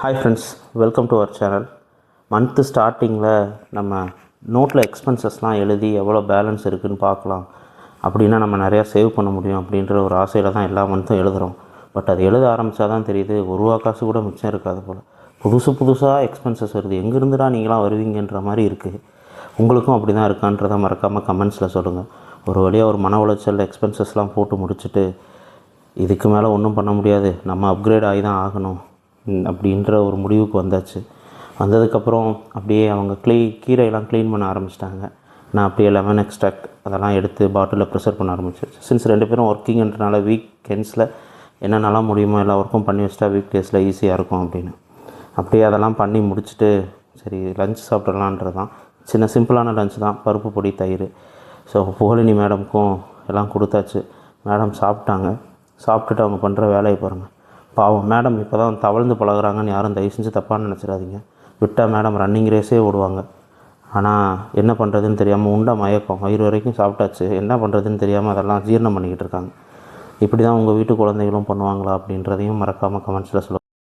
Hi friends, welcome to our channel. Month ஸ்டார்டிங்கில் நம்ம நோட்டில் எக்ஸ்பென்சஸ்லாம் எழுதி எவ்வளோ பேலன்ஸ் இருக்குதுன்னு பார்க்கலாம். அப்படின்னா நம்ம நிறையா சேவ் பண்ண முடியும் அப்படின்ற ஒரு ஆசையில் தான் எல்லா மந்த்தும் எழுதுகிறோம். பட் அது எழுத ஆரம்பித்தா தான் தெரியுது, ஒரு ரூபா காசு கூட மிச்சம் இருக்காது போல். புதுசாக எக்ஸ்பென்சஸ் வருது. எங்கேருந்துடா நீங்களாம் வருவீங்கன்ற மாதிரி இருக்குது. உங்களுக்கும் அப்படி தான் இருக்கான்றதை மறக்காமல் கமெண்ட்ஸில் சொல்லுங்கள். ஒரு வழியாக ஒரு மன உளைச்சல் எக்ஸ்பென்சஸ்லாம் போட்டு முடிச்சுட்டு இதுக்கு மேலே ஒன்றும் பண்ண முடியாது, நம்ம அப்கிரேட் ஆகி தான் ஆகணும் அப்படின்ற ஒரு முடிவுக்கு வந்தாச்சு. வந்ததுக்கப்புறம் அப்படியே அவங்க கீரையெல்லாம் க்ளீன் பண்ண ஆரம்பிச்சிட்டாங்க. நான் அப்படியே லெமன் எக்ஸ்ட்ராக்ட் அதெல்லாம் எடுத்து பாட்டிலில் ப்ரிசர்வ் பண்ண ஆரம்பிச்சிருச்சு. சின்ஸ் 2 பேரும் ஒர்க்கிங்ன்றனால வீக்கெண்ட்ஸில் என்னென்னலாம் முடியுமோ எல்லா ஒர்க்கும் பண்ணி வச்சிட்டா வீக் டேஸில் ஈஸியாக இருக்கும் அப்படின்னு அப்படியே அதெல்லாம் பண்ணி முடிச்சுட்டு சரி லஞ்ச் சாப்பிட்றலான்றது தான். சிம்பிளான லஞ்ச் தான், பருப்பு பொடி தயிர். ஸோ புகழினி மேடமுக்கும் எல்லாம் கொடுத்தாச்சு. மேடம் சாப்பிட்டுட்டு அவங்க பண்ணுற வேலையை பாருங்கள். பாவம் மேடம் இப்போ தான் தவழ்ந்து பழகுறாங்கன்னு யாரும் தயவு செஞ்சு தப்பாக நினச்சிடாதீங்க. விட்டால் மேடம் ரன்னிங் ரேஸே ஓடுவாங்க. ஆனால் என்ன பண்ணுறதுன்னு தெரியாமல் உண்டை மயக்கம், வயிறு வரைக்கும் சாப்பிட்டாச்சு, என்ன பண்ணுறதுன்னு தெரியாமல் அதெல்லாம் ஜீரணம் பண்ணிக்கிட்டு இருக்காங்க. இப்படி தான் உங்கள் வீட்டு குழந்தைகளும் பண்ணுவாங்களா அப்படின்றதையும் மறக்காமல் கமெண்ட்ஸில் சொல்லுங்கள்.